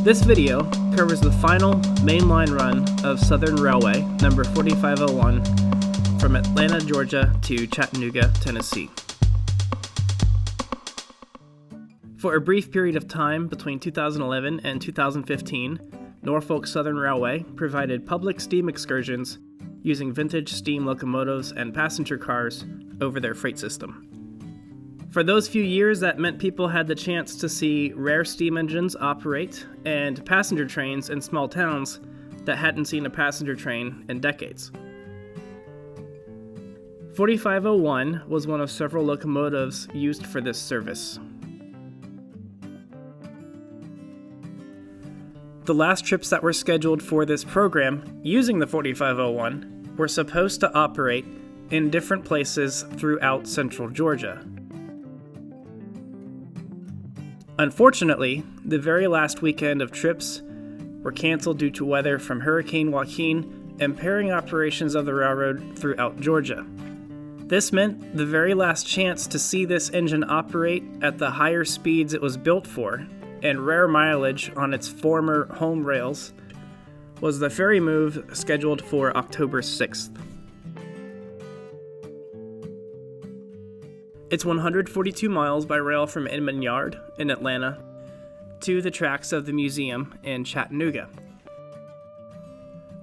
This video covers the final mainline run of Southern Railway number 4501 from Atlanta, Georgia to Chattanooga, Tennessee. For a brief period of time between 2011 and 2015, Norfolk Southern Railway provided public steam excursions using vintage steam locomotives and passenger cars over their freight system. For those few years, that meant people had the chance to see rare steam engines operate and passenger trains in small towns that hadn't seen a passenger train in decades. 4501 was one of several locomotives used for this service. The last trips that were scheduled for this program using the 4501 were supposed to operate in different places throughout central Georgia. Unfortunately, the very last weekend of trips were canceled due to weather from Hurricane Joaquin impairing operations of the railroad throughout Georgia. This meant the very last chance to see this engine operate at the higher speeds it was built for and rare mileage on its former home rails was the ferry move scheduled for October 6th. It's 142 miles by rail from Inman Yard in Atlanta to the tracks of the museum in Chattanooga.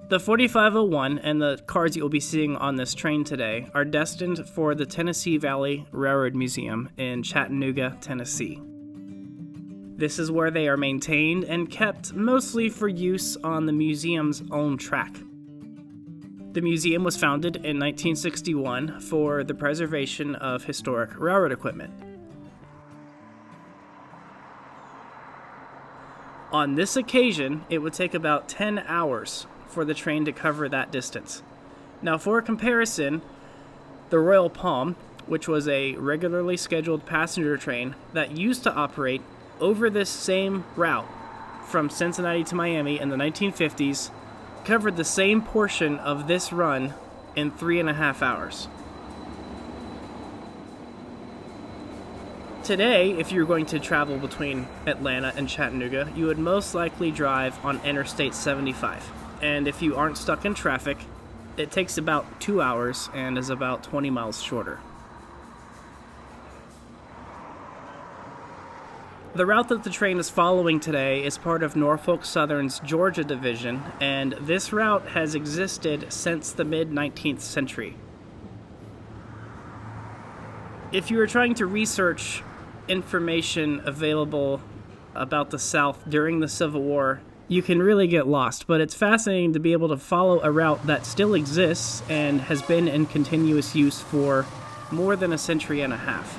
The 4501 and the cars you'll be seeing on this train today are destined for the Tennessee Valley Railroad Museum in Chattanooga, Tennessee. This is where they are maintained and kept mostly for use on the museum's own track. The museum was founded in 1961 for the preservation of historic railroad equipment. On this occasion, it would take about 10 hours for the train to cover that distance. Now, for comparison, the Royal Palm, which was a regularly scheduled passenger train that used to operate over this same route from Cincinnati to Miami in the 1950s, covered the same portion of this run in 3.5 hours. Today, if you're going to travel between Atlanta and Chattanooga, you would most likely drive on Interstate 75. And if you aren't stuck in traffic, it takes about 2 hours and is about 20 miles shorter. The route that the train is following today is part of Norfolk Southern's Georgia Division, and this route has existed since the mid-19th century. If you are trying to research information available about the South during the Civil War, you can really get lost, but it's fascinating to be able to follow a route that still exists and has been in continuous use for more than a century and a half.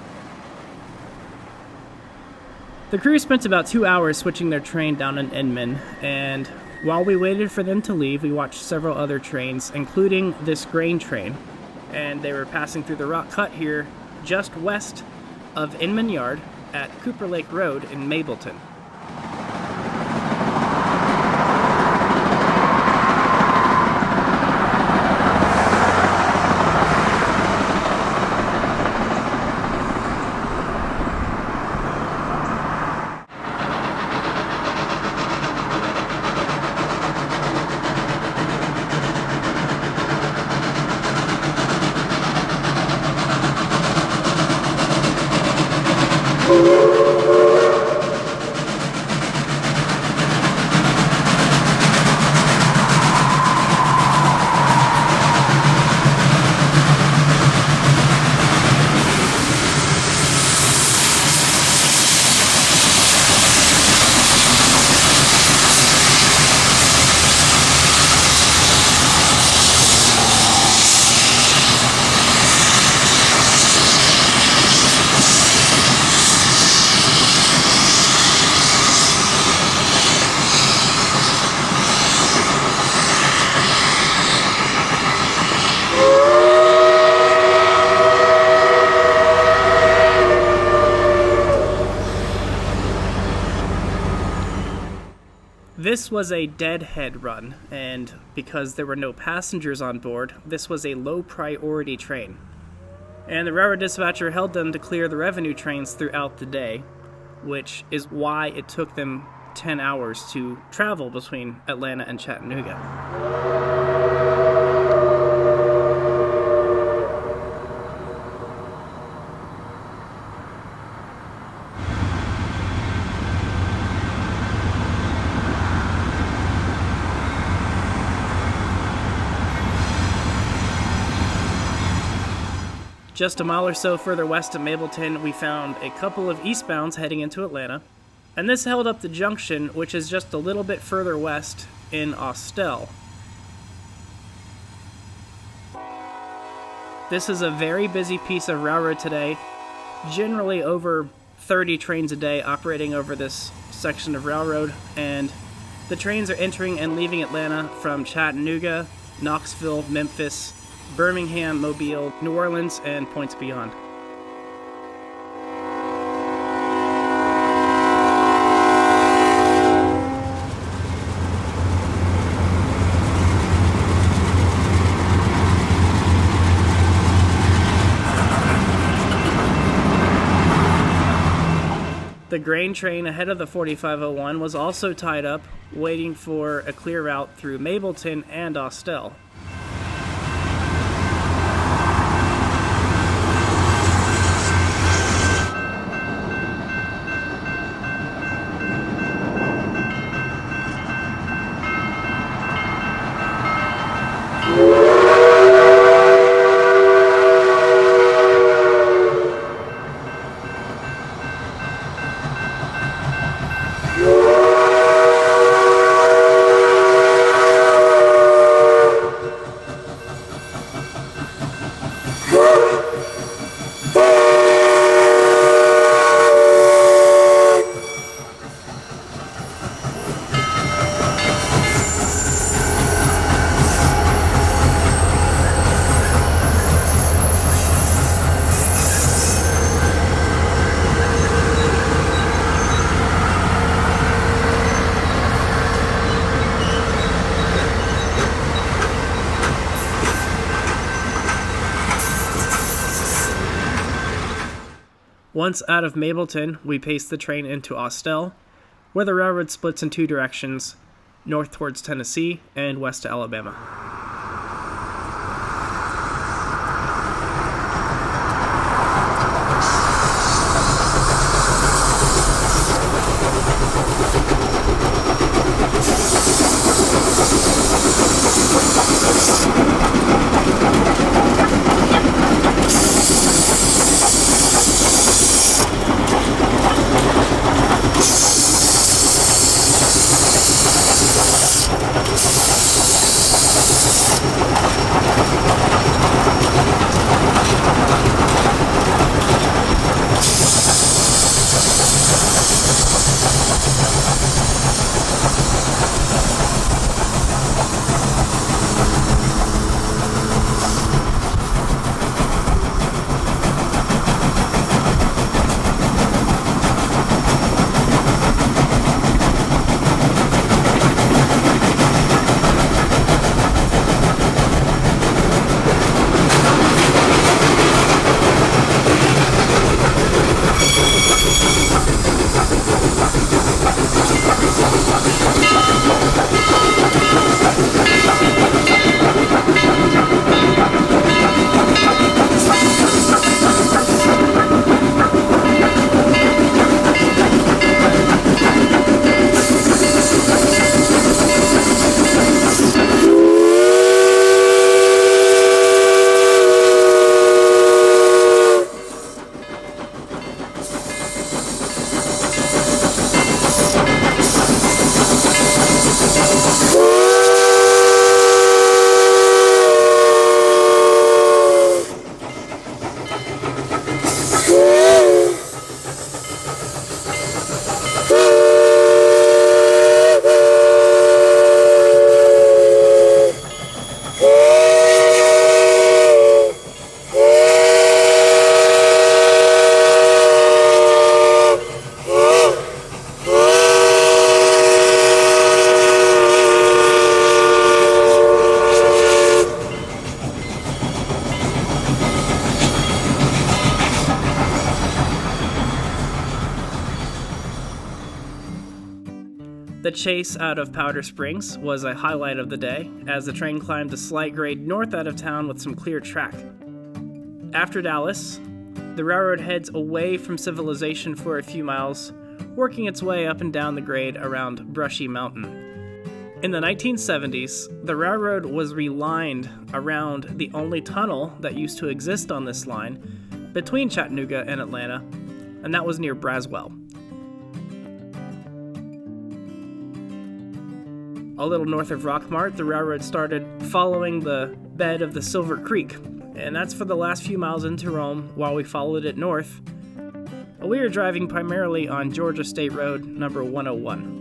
The crew spent about 2 hours switching their train down in Inman, and while we waited for them to leave, we watched several other trains, including this grain train, and they were passing through the rock cut here just west of Inman Yard at Cooper Lake Road in MABLETON. This was a deadhead run, and because there were no passengers on board, this was a low-priority train. And the railroad dispatcher held them to clear the revenue trains throughout the day, which is why it took them 10 hours to travel between Atlanta and Chattanooga. Just a mile or so further west of Mableton, we found a couple of eastbounds heading into Atlanta, and this held up the junction, which is just a little bit further west in Austell. This is a very busy piece of railroad today, generally over 30 trains a day operating over this section of railroad, and the trains are entering and leaving Atlanta from Chattanooga, Knoxville, Memphis, Birmingham, Mobile, New Orleans, and points beyond. The grain train ahead of the 4501 was also tied up, waiting for a clear route through Mableton and Austell. Once out of Mableton, we paced the train into Austell, where the railroad splits in two directions, north towards Tennessee and west to Alabama. The chase out of Powder Springs was a highlight of the day, as the train climbed a slight grade north out of town with some clear track. After Dallas, the railroad heads away from civilization for a few miles, working its way up and down the grade around Brushy Mountain. In the 1970s, the railroad was relined around the only tunnel that used to exist on this line between Chattanooga and Atlanta, and that was near Braswell. A little north of Rockmart, the railroad started following the bed of the Silver Creek, and that's for the last few miles into Rome while we followed it north. We were driving primarily on Georgia State Road number 101.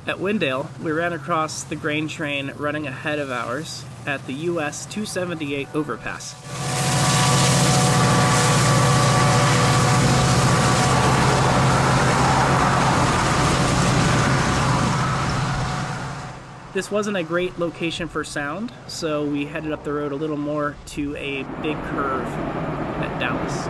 At Windale, we ran across the grain train running ahead of ours at the US 278 overpass. This wasn't a great location for sound, so we headed up the road a little more to a big curve at Dallas.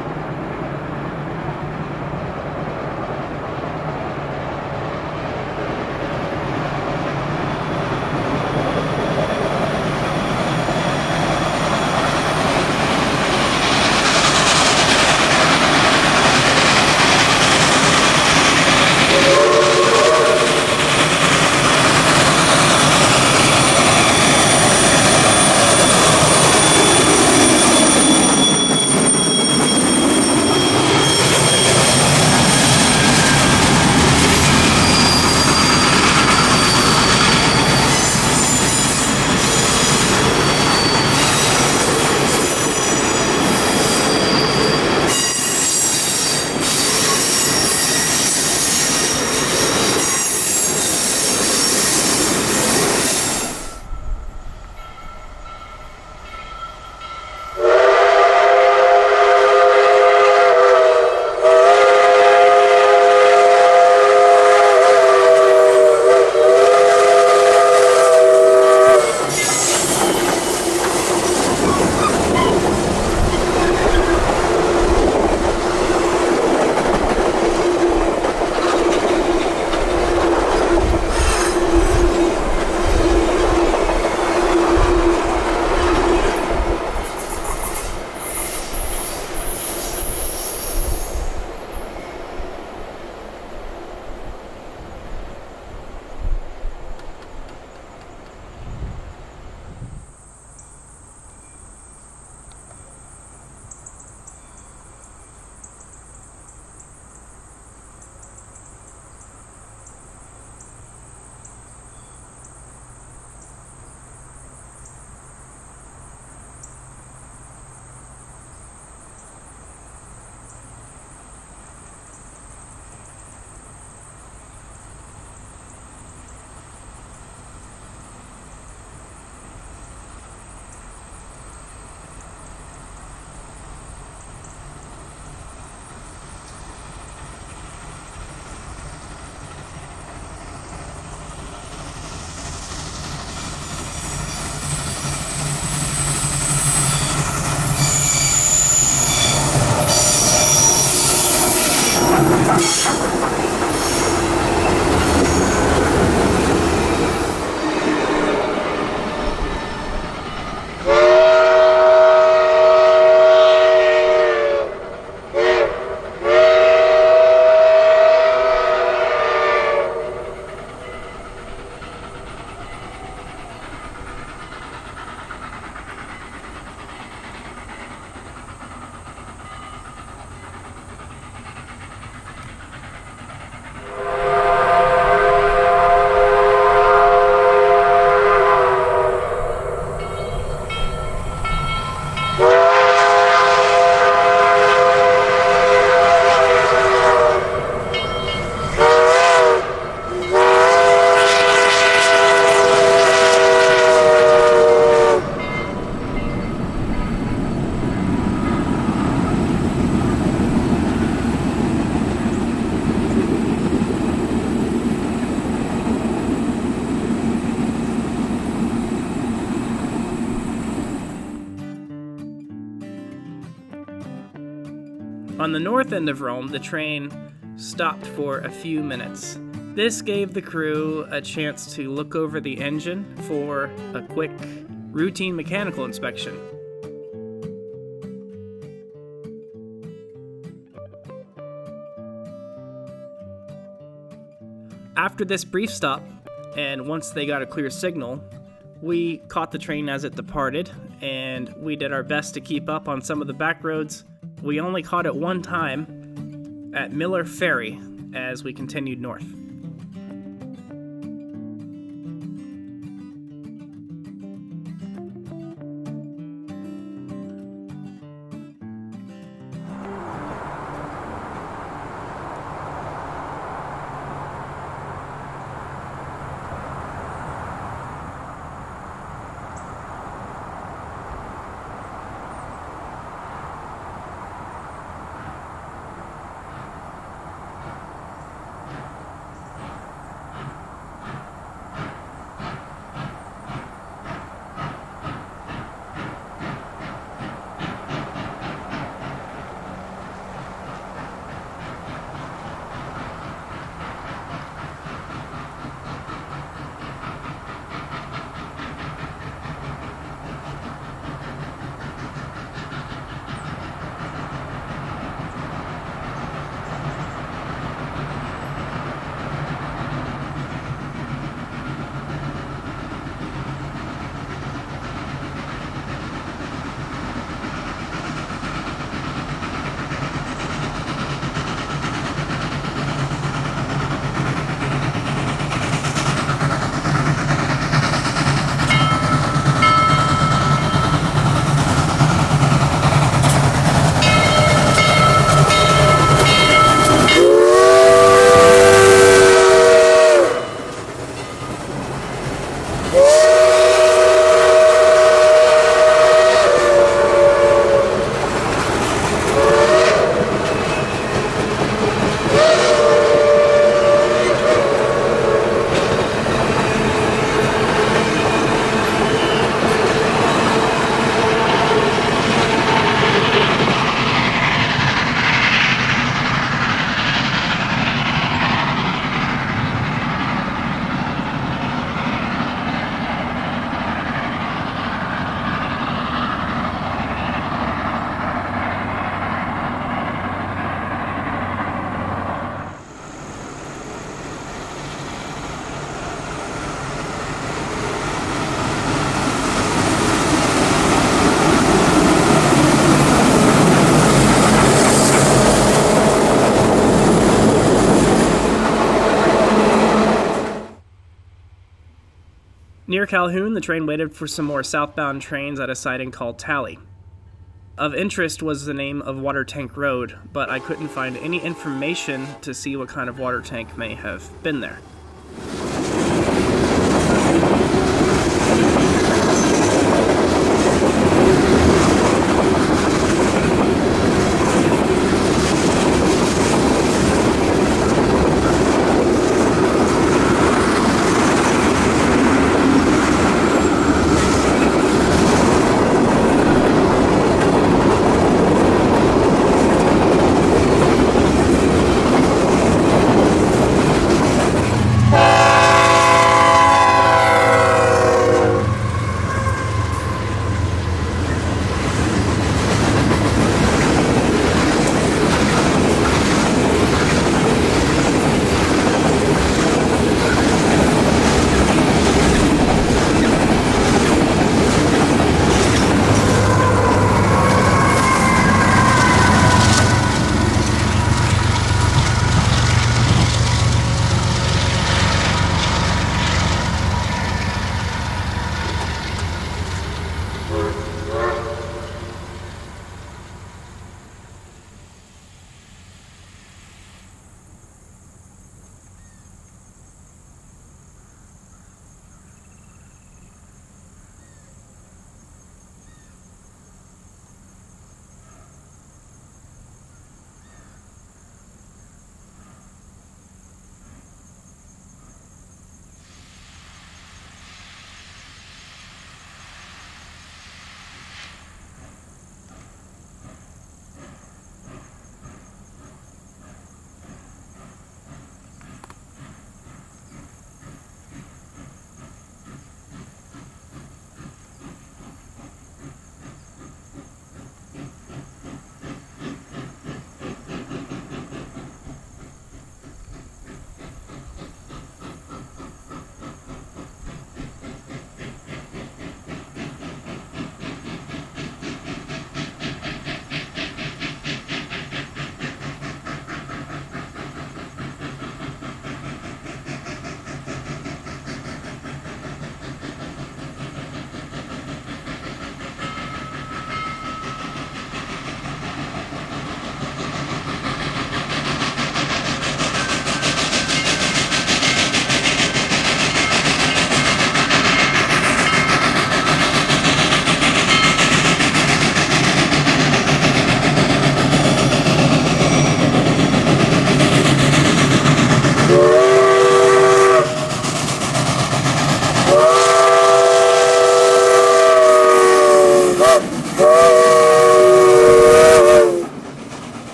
On the north end of Rome, the train stopped for a few minutes. This gave the crew a chance to look over the engine for a quick, routine mechanical inspection. After this brief stop, and once they got a clear signal, we caught the train as it departed, and we did our best to keep up on some of the back roads. We only caught it one time at Miller Ferry as we continued north. Near Calhoun, the train waited for some more southbound trains at a siding called TALLEY. Of interest was the name of Water Tank Road, but I couldn't find any information to see what kind of water tank may have been there.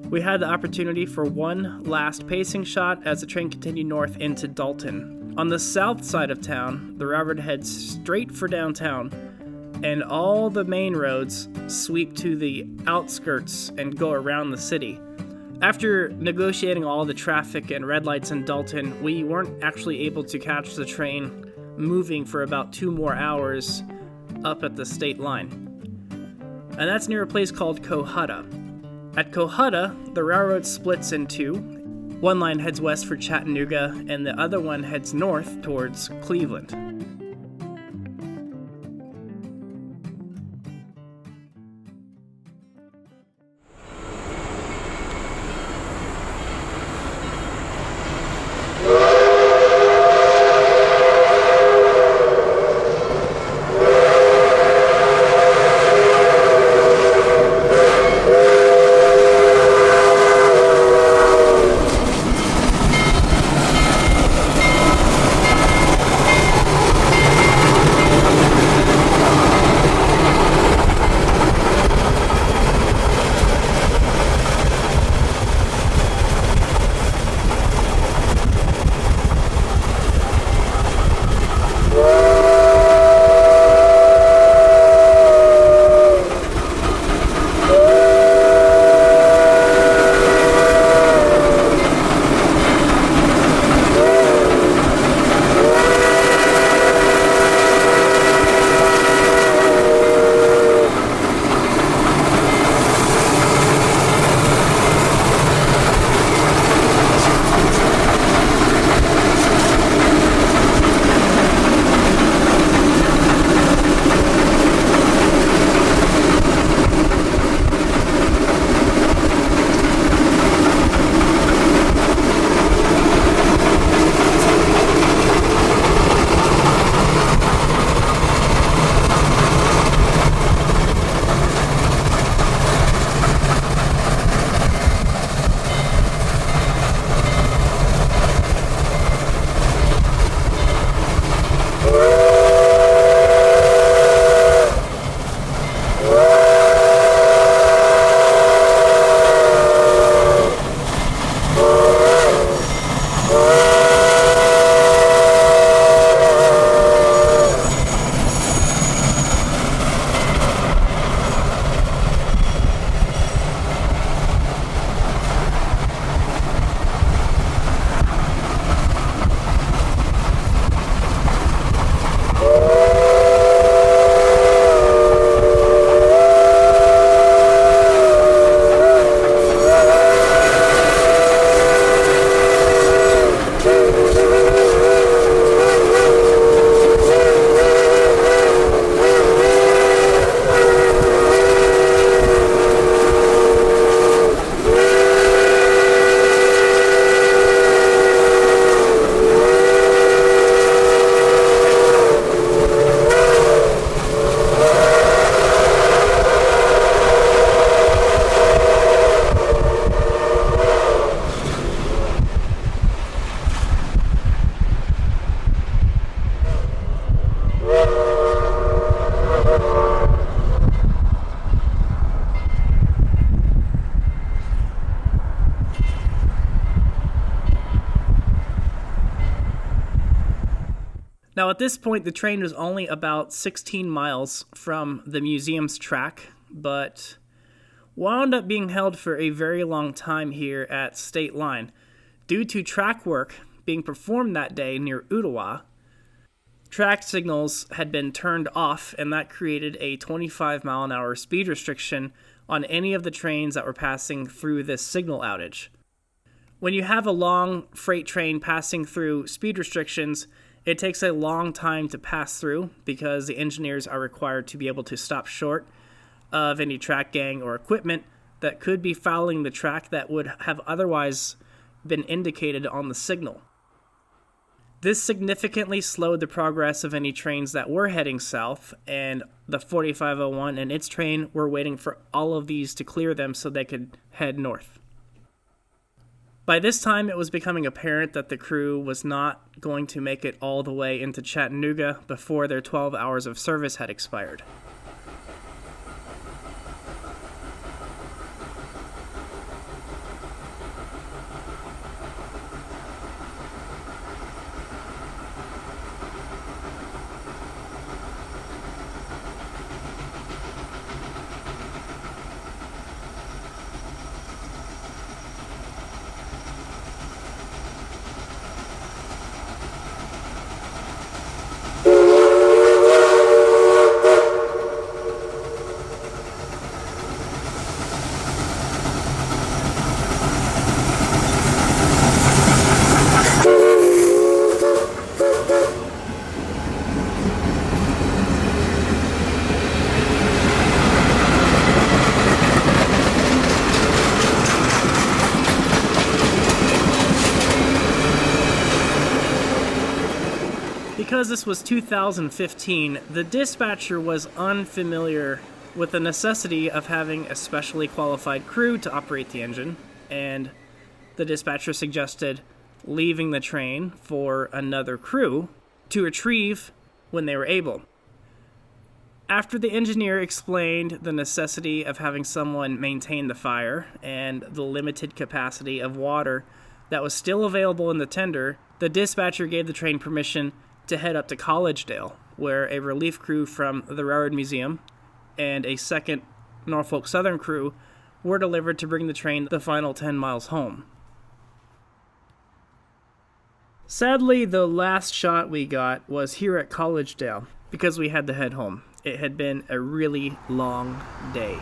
We had the opportunity for one last pacing shot as the train continued north into Dalton. On the south side of town, the railroad heads straight for downtown, and all the main roads sweep to the outskirts and go around the city. After negotiating all the traffic and red lights in Dalton, we weren't actually able to catch the train moving for about 2 more hours up at the state line. And that's near a place called Cohutta. At Cohutta, the railroad splits in two. One line heads west for Chattanooga, and the other one heads north towards Cleveland. Now, at this point, the train was only about 16 miles from the museum's track, but wound up being held for a very long time here at State Line. Due to track work being performed that day near Ottawa, track signals had been turned off, and that created a 25-mile-an-hour speed restriction on any of the trains that were passing through this signal outage. When you have a long freight train passing through speed restrictions, it takes a long time to pass through because the engineers are required to be able to stop short of any track gang or equipment that could be fouling the track that would have otherwise been indicated on the signal. This significantly slowed the progress of any trains that were heading south, and the 4501 and its train were waiting for all of these to clear them so they could head north. By this time, it was becoming apparent that the crew was not going to make it all the way into Chattanooga before their 12 hours of service had expired. because this was 2015, the dispatcher was unfamiliar with the necessity of having a specially qualified crew to operate the engine, and the dispatcher suggested leaving the train for another crew to retrieve when they were able. After the engineer explained the necessity of having someone maintain the fire and the limited capacity of water that was still available in the tender, the dispatcher gave the train permission to head up to Collegedale, where a relief crew from the Railroad Museum and a second Norfolk Southern crew were delivered to bring the train the final 10 miles home. Sadly, the last shot we got was here at Collegedale because we had to head home. It had been a really long day.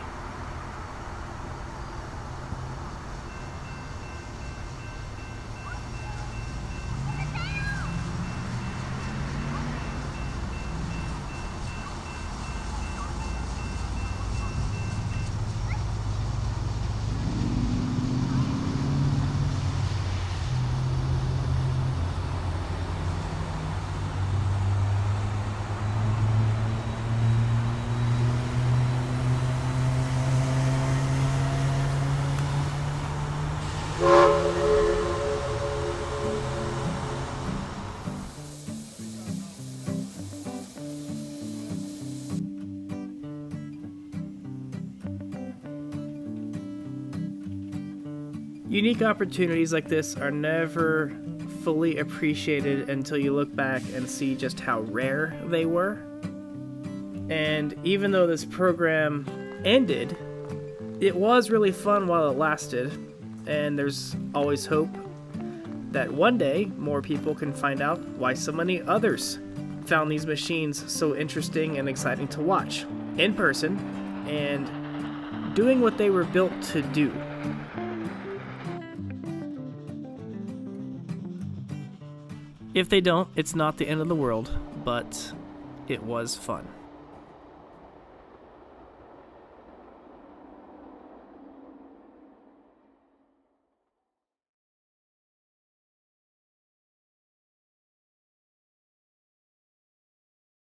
Unique opportunities like this are never fully appreciated until you look back and see just how rare they were. And even though this program ended, it was really fun while it lasted, and there's always hope that one day more people can find out why so many others found these machines so interesting and exciting to watch in person and doing what they were built to do. If they don't, it's not the end of the world, but it was fun.